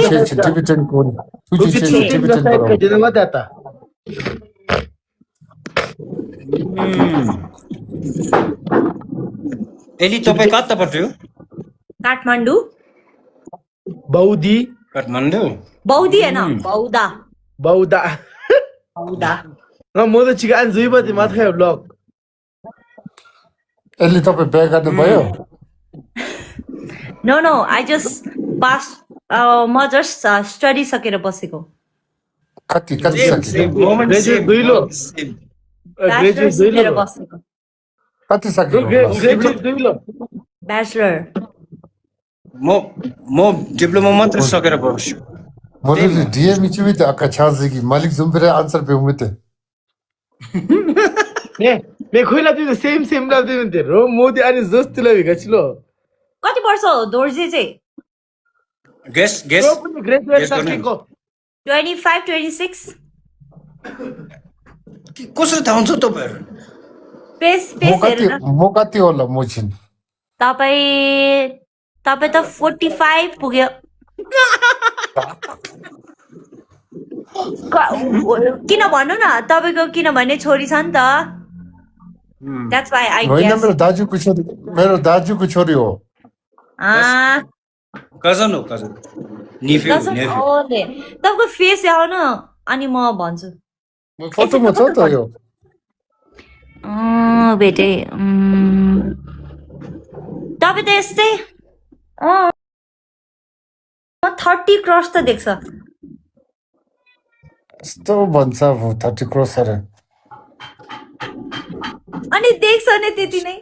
Tibetan code. Tibetan code. Dinama data. एली तपाईँ कताबाट हो काठमाडौँ Baudi. काठमाडौँ बौद्धी हैन बौद्धा Bauda. बौद्धा No, म त चिकन जुइबती मात्र खायो ब्लग. यसले तपाईँ बिहा गर्नुभयो no no I just pass म जस्ट स्टडी सकेर बसेको कति कति सक्यो Graduate दुइलो. ब्याचलर Graduate सकेर दुइलो. बसेको कति सक्यो Graduate दुइलो. ब्याचलर म डिप्लोमा मात्र सकेर बस्छु मोदी डीएम चिवित अक्का छाजगी मालिक जुम्पेर आन्सर पेउमते मे खोइला तिमी सेम ला तिमी तेरो मोदी अनि जस्तो लगा छिलो. कति वर्ष हो दोर्जे चाहिँ गेस गेस त्यो पनि ग्रेजुएट Yes, सकेको. 25 26 कसरी थाहा हुन्छ तपाईँहरू पेस म पेस कति हेरेर म कति होला म छिन् तपाईँ तपाईँ त 45 पुग्यो किन भन्नु न तपाईँको किनभने छोरी छ नि त द्याट्स वाइ आई होइन गेस मेरो दाजुको छोरी हो कजन हो कजन निफ्यू नेफ्यू तपाईँको फेस आउनु अनि म भन्छु फोटोमा छ त यो भेटे तपाईँ त यस्तै 30 क्रस त देख्छ यस्तो भन्छ 30 क्रस अरे अनि देख्छ नि त्यति नै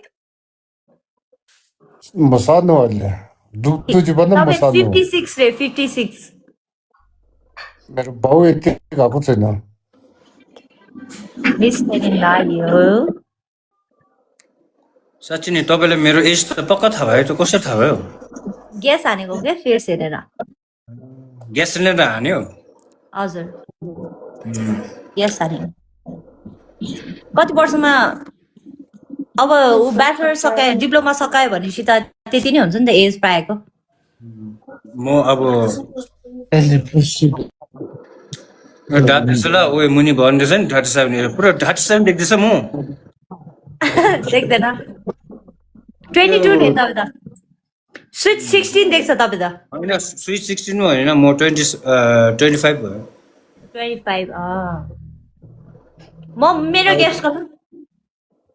म सानो अहिले तुझी भन्दा म सानो 56 रे 56 मेरो बाउ यति गएको छैन मिस लाग्यो साँच्ची नै तपाईँले मेरो एज त पक्का थाहा भयो त कसरी थाहा भयो ग्यास हानेको क्या फेस हेरेर ग्यास सिलिन्डर हान्यो हजुर ग्यास हानेको कति वर्षमा अब ऊ ब्याचलर सकायो डिप्लोमा सकायो भनेपछि त त्यति नै हुन्छ नि त एज पाएको म अब डाक्टरलाई उयो मुनि भन्दैछ नि 37 पुरा 37 देख्दैछ म देख्दैन 22 ने तपाईँ त स्विच 16 देख्छ तपाईँ त होइन स्विच 16 होइन म 25 भयो 25 म मेरो ग्यास गर्नु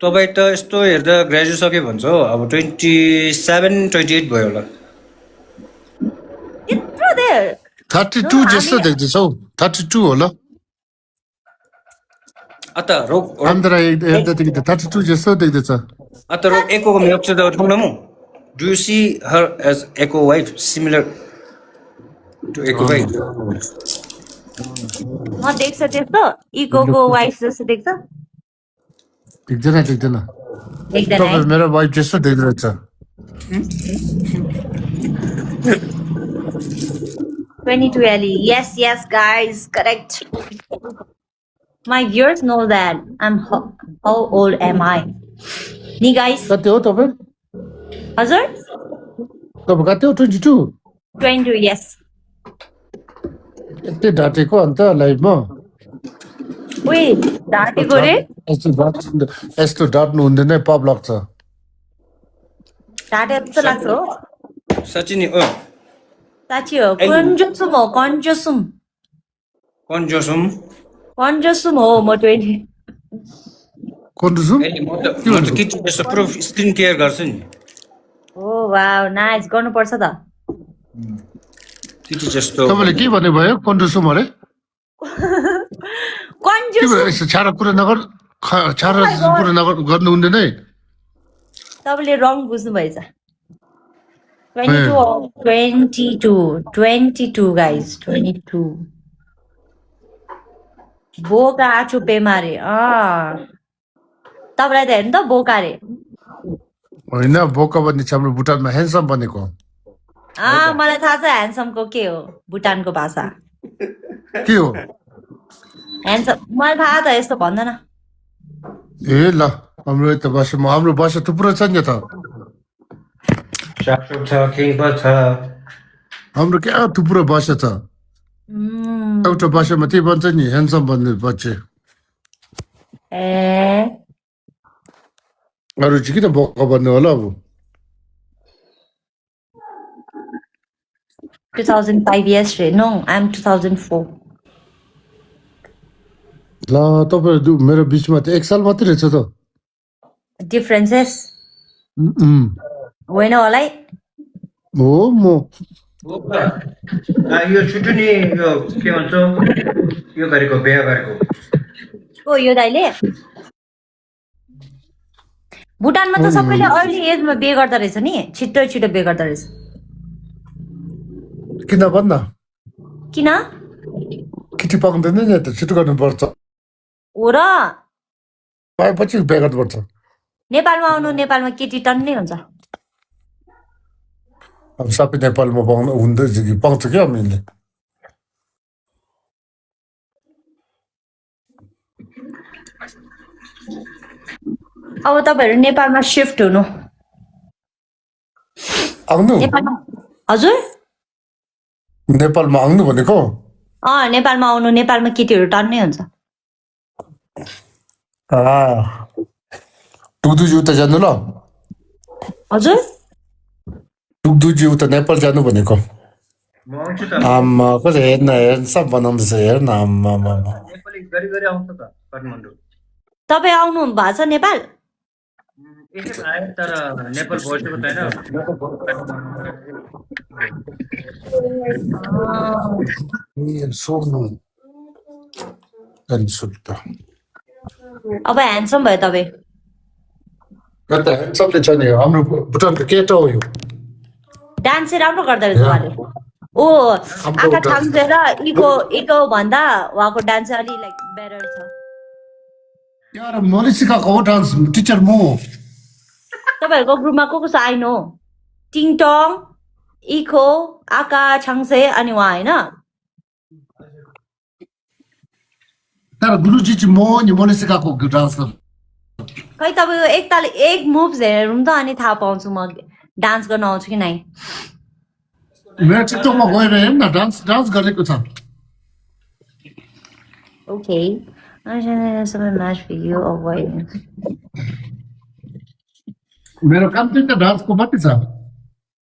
तपाईँ त यस्तो हेर्दा ग्रेजुएट सके भन्छ हो अब 27 28 भयो होला यत्रो देर 32 जस्तो देख्दैछौ 32 होला अत रोग आन्द्रा हेर्दादेखि त 32 जस्तो देख्दैछ रोग एको मेप चाहिँ त ठाउँमा do you see her age एको वाइफ सिमिलर टु एको वाइफ म देख्छ त्यस्तो इकोको वाइफ जस्तो देख्छ देख्दैन देख्दैन है तपाईँ मेरो वाइफ जस्तो देख्दैछ 22 Ellie. Yes, guys, correct. My viewers know that how old am I? Ni guys, कति हो तपाईँ हजुर तपाईँ कति हो 22 22 yes. यति ढाँटेको अन्त लाइभमा Wait, ढाँटेको रे यस्तो ढाँट्नु हुँदैन पाप लाग्छ ढाँटे जस्तो लाग्छ हो साँच्ची नि साँच्ची हो कन्जसुम हो कन्जसुम हो म 20 कन्डुसुम म त किचन जस्तो पुरो स्किन केयर गर्छु नि ओ वाउ नाइस गर्नुपर्छ त किचन जस्तो तपाईँले के भन्नु भयो कन्डुसुम अरे के कन्जसुम भयो यस्तो छाडा कुरा गर्नु हुँदैन है तपाईँले रङ बुझ्नु भएछ 22 guys 22 बोका आछु बेमारे तपाईँलाई त हेर्नु त बोका रे होइन बोका भन्ने छ हाम्रो भुटानमा ह्यान्डसम भनेको मलाई थाहा छ ह्यान्डसमको के हो भुटानको भाषा के हो ह्यान्डसम मलाई थाहा त यस्तो भन्दैन ए ल हाम्रो भाषा थुप्रो छ नि त Chapter talking but हाम्रो क्या थुप्रो भाषा छ एउटा भाषामा त्यही भन्छ नि ह्यान्डसम भन्ने बच्चे ए अरू चाहिँ किन बक्क भन्ने होला अब 2005 yesterday. No, I'm 2004. ल तपाईहरु मेरो बिचमा त 1 साल मात्रै रहेछ त Differences. होइन होला है हो म यो छुट्टु नि यो के भन्छ यो गरेको बिहा गरेको ओ यो दाइले भुटानमा त सबैले अर्ली एजमा बिहे गर्दा रहेछ नि छिटो छिटो बिहे गर्दा रहेछ किन भन्दा किन केटी पाउँदैन नि त छिटो गर्नुपर्छ हो र पाएपछि बिहे गर्नुपर्छ नेपालमा आउनु नेपालमा केटी टन्नै हुन्छ अब सबै नेपालमा पाउनु हुँदैछ कि पाउँछ क्या हामीले अब तपाईहरु नेपालमा शिफ्ट हुनु आउनु नेपालमा हजुर नेपालमा आउनु भनेको नेपालमा आउनु नेपालमा केटीहरु टन्नै हुन्छ टुकदुजी उता जानु ल हजुर टुकदुजी उता नेपाल जानु भनेको म आउँछु त आम्मा कसले हेर्न सब बनाउँदैछ हेर्न आम्मा नेपाली गरी गरी आउँछ त काठमाडौँ तपाई आउनु भएको छ नेपाल एकखेप आए तर नेपाल बसेको छैन सोध्नु अब ह्यान्डसम भयो तपाई कता सबले छ नि हाम्रो भुटानको केटा हो यो डान्स चाहिँ राम्रो गर्दो रहेछ उहाँले ओ आँखा थाम्सेर इको भन्दा उहाँको डान्स चाहिँ अलि लाइक बेटर छ यार मैले सिकाएको हो डान्स टिचर म तपाईहरुको ग्रुपमा को छ आई नो टिङटङ इको आका छाङसे अनि उहाँ हैन तर गुरुजी चाहिँ म नि मैले सिकाएको डान्स खै तपाईको एकताल एक मुभ्स हेरौँ त अनि थाहा पाउँछु म डान्स गर्न आउँछु कि नै मेरो टिकटकमा गएर हेर्न न डान्स गरेको छ ओके सबै म्याच भिडियो अभोइड मेरो काम चाहिँ त डान्सको मात्रै छ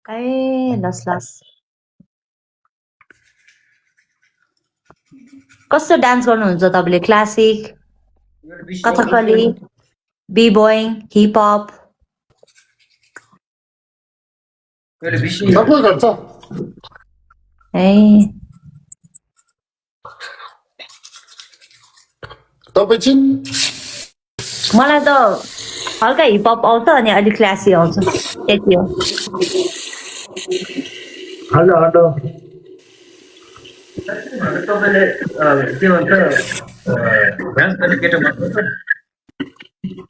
ए लस लस कस्तो डान्स गर्नुहुन्छ तपाईले classic Kathakali b-boying hip hop सबै गर्छ ए तपाईँ चाहिँ मलाई त हल्का हिप हप आउँछ अनि अलिक क्लासिक आउँछ त्यति हो हेलो तपाईँले के भन्छ डान्स गर्ने केटा मनपर्छ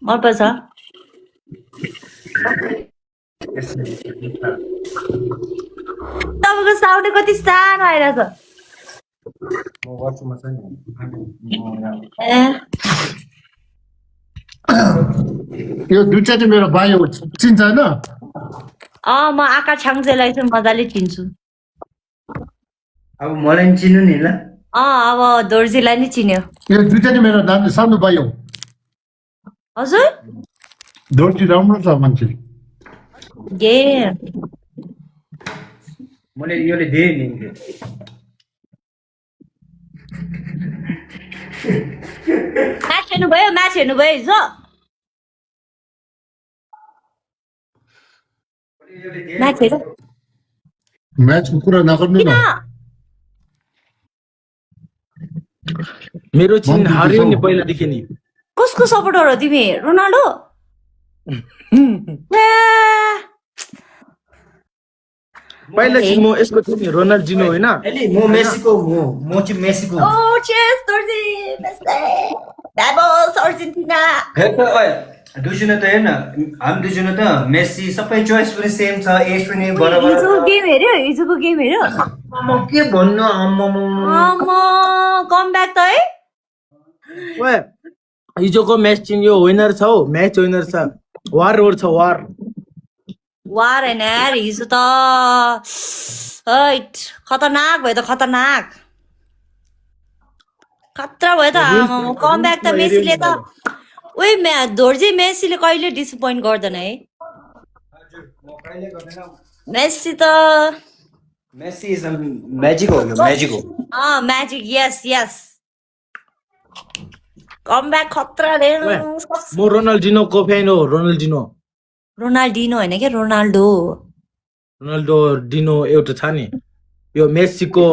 मनपर्छ तपाईँको साउन्ड कति सानो आइरहेछ ए यो दुईटा चाहिँ मेरो भाइ हो चिन्छ होइन म आका छाङसेलाई चाहिँ मजाले चिन्छु अब मलाई नि चिन्नु नि ल अब दोर्जीलाई नि चिन्यो यो दुईटा चाहिँ मेरो नानी सानो भाइ हो हजुर दोर्जी राम्रो छ मान्छे गे मैले योले दिएँ नि म्याच हेर्नुभयो हिजो म्याच हेर्नु म्याचको कुरा नगर्नु किन न मेरो चिन हार्यो नि पहिलादेखि नि कसको सपोर्टर हो तिमी रोनाल्डो पहिला चाहिँ म यसको थिएँ नि रोनाल्डिनो होइन अहिले म मेसीको हो म चाहिँ मेसीको ओ चेस दोर्जी मेस्सी डाबल्स अर्जेन्टिना दुईजना त हेर्न हामी दुईजना त मेसी सबै चोइस पनि सेम छ एज पनि बराबर हिजोको गेम हेर्यो म के भन्नु आम्मा कमब्याक त है ओए हिजोको म्याच चाहिँ यो विनर छ हौ म्याच विनर छ वार रोड छ वार वार एन्ड यार हिजो त हैट खतरनाक भयो त खतरनाक खतरा भयो त कम ब्याक त मेसीले त उही धोर्जी मेसीले कहिले डिसपोइन्ट गर्दैन है मेसी त मेसी इज म्याजिक हो यो म्याजिक हो म्याजिक यस यस कम ब्याक खतरा रे म रोनाल्डिनोको फ्यान हो रोनाल्डिनो होइन के रोनाल्डो रोनाल्डो डिनो एउटा छ नि यो मेसीको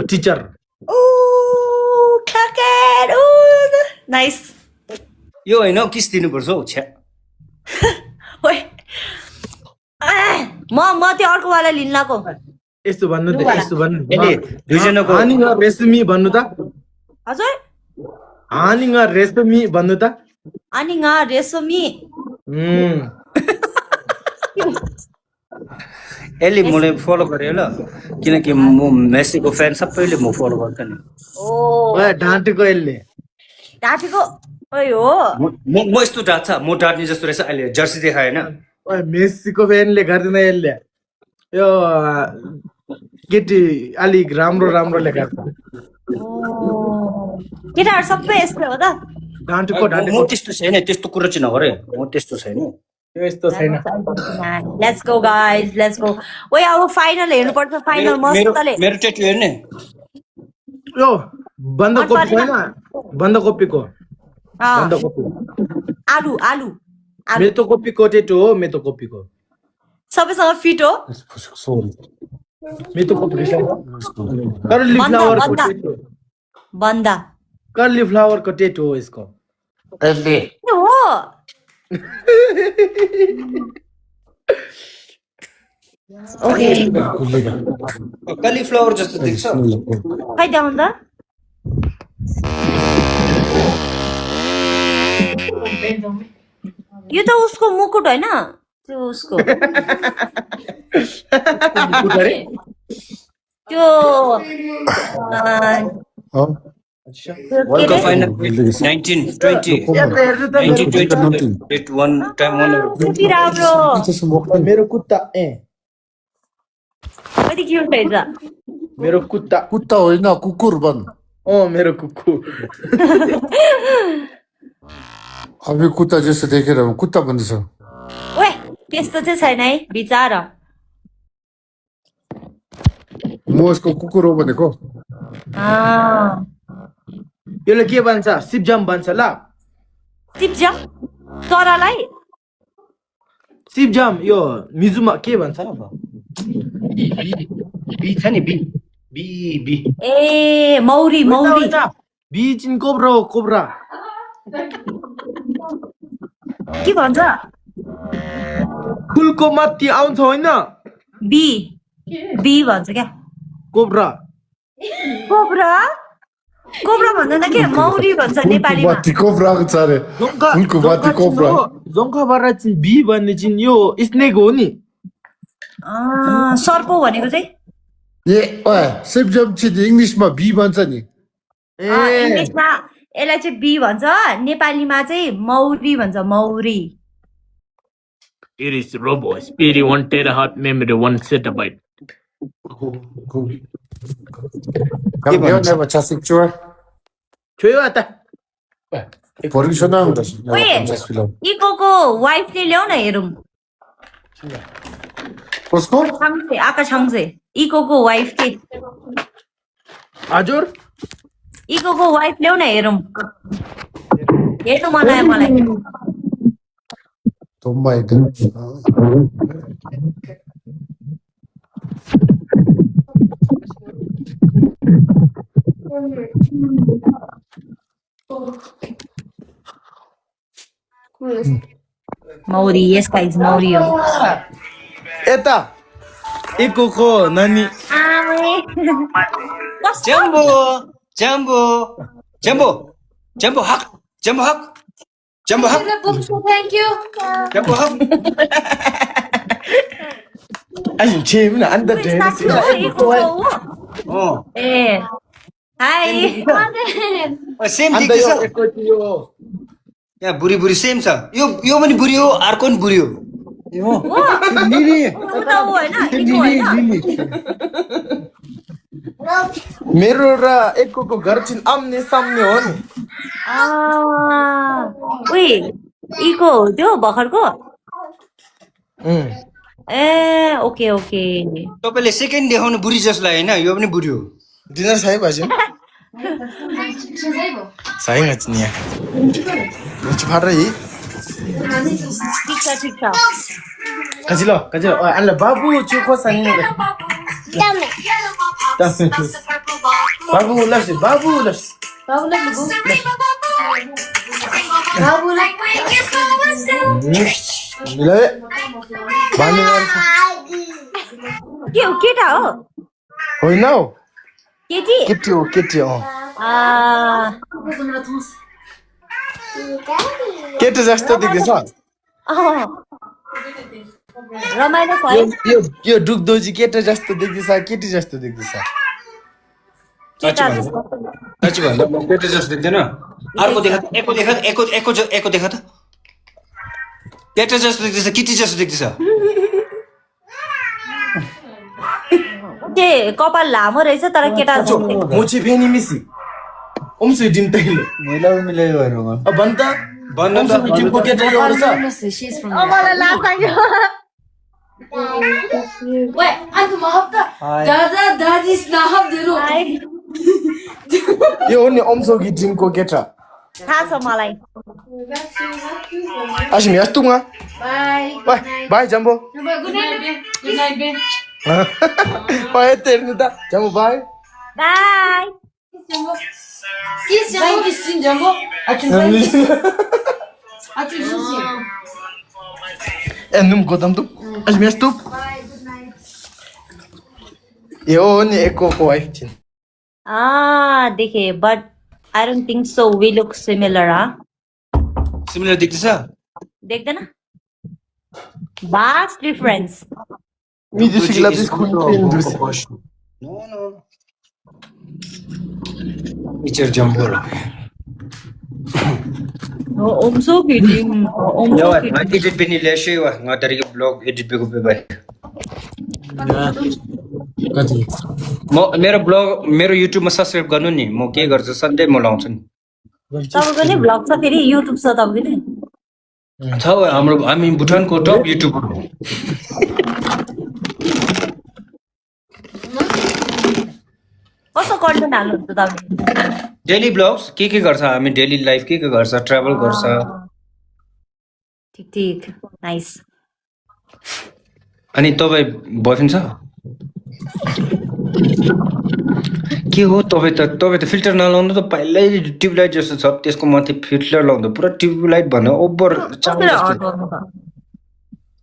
टिचर ओ क्याकेट ओ नाइस यो होइन किस दिनुपर्छ हौ छ्या ओए म त्यो अर्कोवाला लिन लाको यस्तो भन्नु त यस्तो भन्नु यसले दुईजनाको हानिङ रेसमी भन्नु त हजुर हानिङ रेसमी भन्नु त अनि रेसमी यसले मलाई फलो गर्यो ल किनकि म मेसीको फ्यान सबैले म फलो गर्छ नि ओ ढाँटेको यसले ढाँटेको ओइ हो म यस्तो ढाँट्छ म ढाँट्ने जस्तो रहेछ अहिले जर्सी देखाएन मेसीको फ्यानले गर्दैन यसले यो केटी अलिक राम्रोले गर्छ केटाहरू सबै यस्तो हो त ढाँटेको म त्यस्तो छैन त्यस्तो कुरो चाहिँ नगरे म त्यस्तो छैन यो यस्तो छैन let's go guys let's go ओए अब फाइनल हेर्नु पर्छ फाइनल मस्तले मेरो टेटु हेर्ने यो बन्दकोपी छैन बन्दकोपीको बन्दकोपी आलु आलु मेतोकोपीको टेटु हो मेतोकोपीको सबैसँग फिट हो मेतोकोपी कर्ली फ्लावरको टेटु बन्दा कर्ली फ्लावरको टेटु हो यसको हो ओके कालीफ्लावर जस्तो देख्छ खै देखाउनु त यो त उसको मुकुट होइन त्यो उसको त्यो world cup final 1920 it one time one कति राम्रो मेरो कुत्ता कति क्युट रहेछ मेरो कुत्ता कुत्ता होइन कुकुर बन मेरो कुकुर अब यो कुत्ता जस्तो देखेर कुत्ता भन्दैछ ओए त्यस्तो चाहिँ छैन है विचार म यसको कुकुर हो भनेको यसले के भन्छ सिपजाम भन्छ ल सिपजाम चरालाई सिपजाम यो मिजुमा के भन्छ अब बी छ नि बी बी बी ए मौरी मौरी बिचिन कोब्रा हो कोब्रा के भन्छ फुलको माथि आउँछ होइन बी बी भन्छ क्या कोब्रा कोब्रा कोब्रा भन्दैन के मौरी भन्छ नेपालीमा माथि कोब्राको छ अरे फुलको माथि कोब्रा जङ्खाबाट चाहिँ बी भन्ने चाहिँ यो स्नेक हो नि सर्पो भनेको चाहिँ ए सेप्जम चाहिँ इङ्ग्लिसमा बी भन्छ नि इङ्ग्लिसमा यसलाई चाहिँ बी भन्छ नेपालीमा चाहिँ मौरी भन्छ मौरी It is Robo, Speedy 1 terahertz memory 1 zettabyte. Come here, never chasing chua. छोयो आता Portion ang das. इकोको वाइफले ल्याउ न हेरौँ कसको छाङ्से आका छाङ्से इकोको वाइफ के हजुर इकोको वाइफ ल्याउ न हेरौँ हेर्नु मन आयो मलाई Tomai मौरी यस गाइस मौरी हो यता इकोको नानी जम्बो जम्बो जम्बो जम्बो हक जम्बो हक जम्बो हक Thank you. जम्बो हक अनि छेम न अन्त ए हाई सेम अन्त देख्छ यो एकचोटि यो यहाँ बुढी बुढी सेम छ यो पनि बुढी हो अर्को पनि बुढी हो लिली ऊ त ऊ होइन इको होइन मेरो र एकको घर चाहिँ आम्ने सामने हो नि उही इको हो त्यो भर्खरको ए ओके ओके तपाईँले सेकेन्ड देखाउनु बुढी जस्तो लाग्यो होइन यो पनि बुढी हो डिनर सही भाइ सही नच नि फाट रही ठिक छ कजिलो अल्ल बाबु चुको सनी बाबु लस ले बानी के हो केटा हो होइन हौ केटी केटी हो केटी जस्तो देख्दैछ रमाइलो छ है यो डुक्दोजी केटा जस्तो देख्दैछ केटी जस्तो देख्दैछ साँच्ची भन्दा म केटा जस्तो देख्दैन अर्को देखा एको देखा त केटा जस्तो देख्दैछ केटी जस्तो देख्दैछ के कपाल लामो रहेछ तर केटा जस्तो देख्छ। मोची फेनी मिसी ओमसु डिम तैले मिलाइ गरौ अब भन्छ भन्नु त टिमको केटा एउटा छ मलाई लाज लाग्यो Wait, I'm from Mahapta. That is Nahab Dero. यो हो नि ओमसोगी टिमको केटा थाहा छ मलाई आशिम यस्तुमा Bye. Bye Jumbo Good night, babe. Good night, babe. ओए तेर्नु त Jumbo bye bye Kiss Jumbo. Kiss Jumbo. एनुम गोदम तु आशिम यस्तु यो हो नि एकको वाइफ थिन देखे but I don't think so we look similar similar देख्दैछ देख्दैन भास्ट डिफरेन्स मी दिस सिगला दिस कुन दुस No. Picture jumbo lah. ओमसो किडिङ Ya, nanti edit पनि ल्यासै वा ngadarik blog edit बेको पेपर कति म मेरो युट्युबमा सब्स्क्राइब गर्नु नि म के गर्छु सधैँ म लाउँछु नि तपाईँको नि भ्लग छ फेरि युट्युब छ तपाईँको नि छ हामी भुटानको टप युट्युबर हो कस्तो कन्टेन्ट हाल्नुहुन्छ तपाईँ डेली ब्लग्स के गर्छ हामी डेली लाइफ के गर्छ ट्राभल गर्छ ठिक नाइस अनि तपाईँ बोयफ्रेन्ड छ के हो तपाईँ त फिल्टर नलाउनु त पहिल्यै ट्युबलाइट जस्तो छ त्यसको माथि फिल्टर लाउँदा पुरा ट्युबलाइट भन्दा ओभर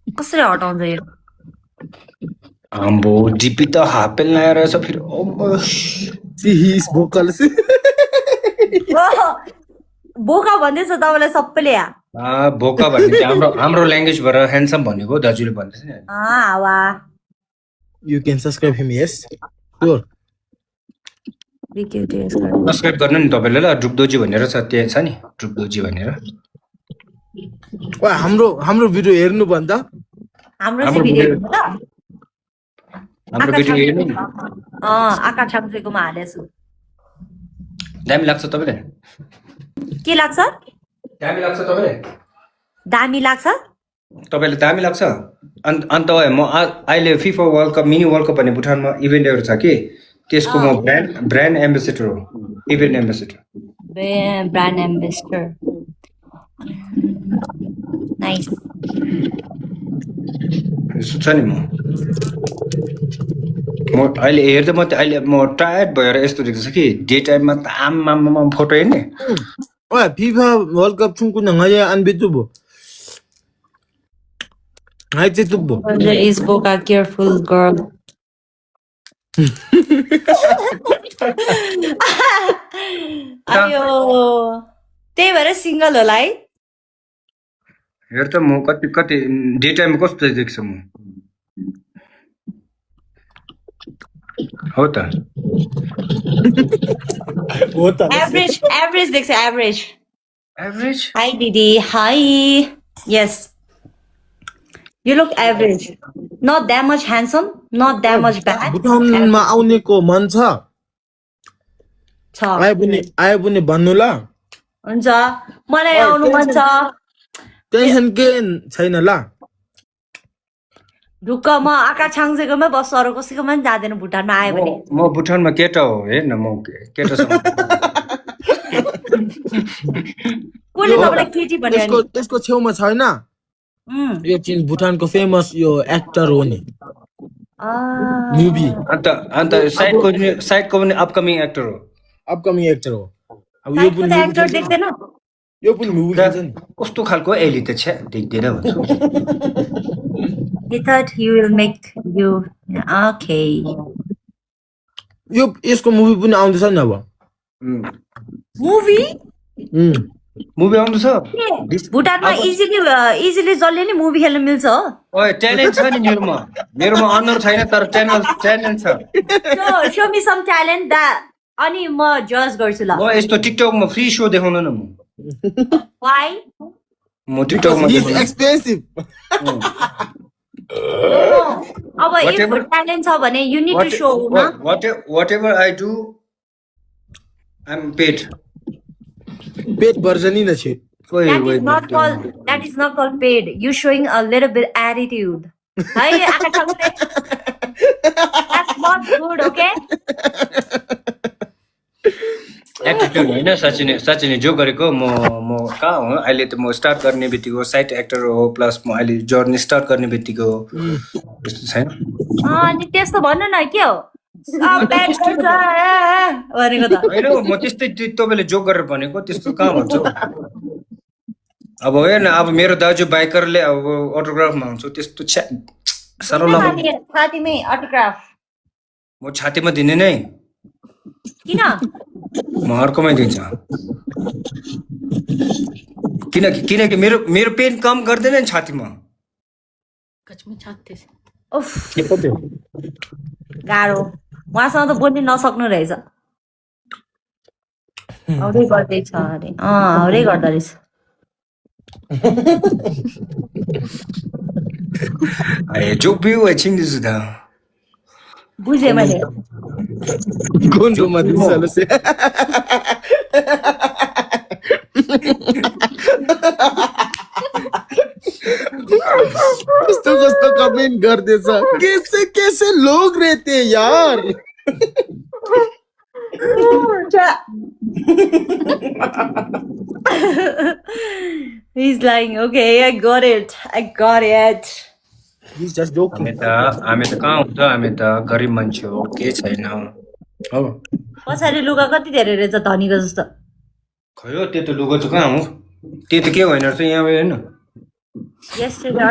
कसरी हटाउँछ यो आम्बो डिपी त हापेल लगाएर छ फेरि सी ही इज भोकल बोका भन्दैछ तपाईँलाई सबैले भोका भन्ने हाम्रो ल्याङ्ग्वेज भएर ह्यान्डसम भनेको दाजुले भन्दैछ नि हावा you can subscribe him yes sure subscribe गर्नु नि तपाईँले ल ड्रुकदोजी भनेर छ त्यहाँ छ नि ड्रुकदोजी भनेर वा हाम्रो भिडियो हेर्नु भन्दा हाम्रो भिडियो हेर्नु नि आकाश छाङ्सेकोमा हालेछु दामी लाग्छ तपाईँलाई के लाग्छ दामी लाग्छ तपाईँलाई दामी लाग्छ तपाईँलाई दामी लाग्छ अन्त म अहिले FIFA world cup mini world cup भन्ने भुटानमा इभेन्टहरू छ कि त्यसको म ब्रान्ड एम्बेसेडर हो event ambassador brand ambassador nice छ नि म अहिले हेर्दा मात्रै अहिले म टायर्ड भएर यस्तो देख्दैछ कि डे टाइममा त आम्मामा फोटो हेर्ने वा FIFA world cup chung kuna ngaya anbetubo ngai chetubo There is Boca careful girl अयो त्यही भएर सिङ्गल होला है हेर त म कति डे टाइममा कस्तो देख्छु म हो त एभरेज देख्छ एभरेज एभरेज हाई दिदी high yes You look average. Not that much handsome, not that much bad. भुटानमा आउनेको मन छ छ आए पनि भन्नु ल हुन्छ मलाई आउनु मन छ टेन्सन के छैन ल ढुक्क म आँखा छाङ्सेकोमै बस्छु अरू कसैकोमा पनि जाँदैन भुटानमा आयो भने म भुटानमा केटा हो हेर्न म केटासँग कसले तपाईँलाई केटी भन्यो त्यसको छेउमा छैन यो चाहिँ भुटानको फेमस यो एक्टर हो नि मुभी अन्त साइडको पनि अपकमिङ एक्टर हो अपकमिङ एक्टर हो अब एक्टर देख्दैन यो पनि मुभी खेल्छ नि कस्तो खालको एली त छ देख्दैन भन्छ He thought he will make you okay. यो यसको मुभी पनि आउँदैछ नि अब Movie? मुभी आउँदैछ भुटानमा इजिली जसले नि मुभी खेल्न मिल्छ हो ओए ट्यालेन्ट छ नि मेरोमा अनुहार छैन तर ट्यालेन्ट छ show me some talent that अनि म जज गर्छु ल म यस्तो टिकटकमा फ्री शो देखाउन न म Why? म टिकटकमा He's expensive. अब if talent छ भने you need to show न whatever I do I'm paid पेट भर्जनी न छ that is not called paid. You showing a little bit attitude. है आँखा छाङ्से That's not good, okay? Attitude होइन साँच्चै नै जो गरेको म कहाँ हो अहिले त म स्टार्ट गर्ने बित्तिको साइड एक्टर हो प्लस म अहिले जर्नी स्टार्ट गर्ने बित्तिको त्यस्तो छैन अनि त्यस्तो भन्नु न के हो भनेको त होइन म त्यस्तै तपाईँले जोक गरेर भनेको त्यस्तो कहाँ भन्छ अब हेर्न अब मेरो दाजु बाइकरले अब अटोग्राफ माग्छु त्यस्तो साह्रो छातीमै अटोग्राफ म छातीमा दिने नै किन म अर्कोमै दिन्छ किनकि मेरो पेन कम गर्दैन नि छातीमा गाह्रो उहाँसँग त बोल्नै नसक्नु रहेछ हौरै गर्दैछ अरे हौरै गर्दो रहेछ जो बिउ एकछिन त बुझेँ मैले गोन्डोमा दिन्छ से कस्तो कमेन्ट गर्दैछ कैसे लोग रहते यार He's lying. Okay, I got it. He's just joking. हामी त कहाँ हुन्छ हामी त गरिब मान्छे हो के छैन हो पछाडि लुगा कति धेरै रहेछ धनीको जस्तो खै त्यो त लुगा चाहिँ कहाँ हो त्यो त के होइन रहेछ यहाँ होइन Yesterday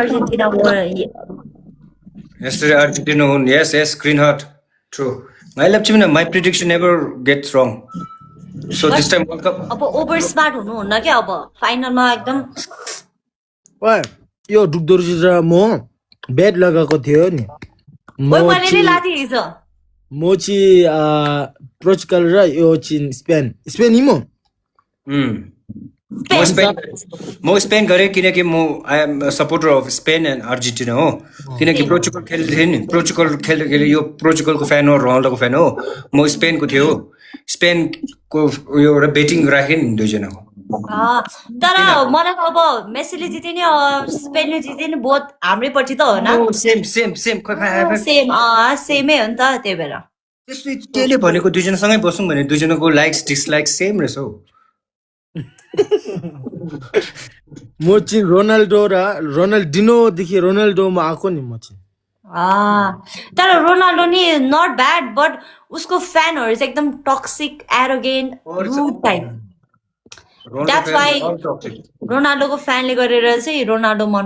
Argentina won. Yes, green heart. True. My prediction never gets wrong. So this time World Cup. अब ओभर स्मार्ट हुनुहुन्न क्या अब फाइनलमा एकदम ओए यो डुक्दो रहेछ म बेट लगाएको थियो नि मैले नै लाथेँ हिजो म चाहिँ पोर्चुगल र यो चाहिँ स्पेन नि म स्पेन गरेँ किनकि म I am supporter of Spain and Argentina हो किनकि पोर्चुगल खेल्दै नि पोर्चुगल खेल्दाखेरि यो पोर्चुगलको फ्यान हो रोनाल्डोको फ्यान हो म स्पेनको थियो स्पेनको यो एउटा बेटिङ राखेँ नि दुईजनाको तर मलाई अब मेसीले जिते नि स्पेनले जिते नि बहुत हाम्रै पछि त हो न सेम सेमै हो नि त त्यही भएर त्यस्तै त्यसले भनेको दुईजनासँगै बसौँ भने दुईजनाको लाइक्स डिसलाइक्स सेम रहेछ हौ म चाहिँ रोनाल्डो र रोनाल्डिनोदेखि रोनाल्डोमा आएको नि म चाहिँ तर रोनाल्डो नि नट ब्याड बट उसको फ्यानहरू चाहिँ एकदम toxic arrogant rude type that's why रोनाल्डोको फ्यानले गरेर चाहिँ रोनाल्डो मन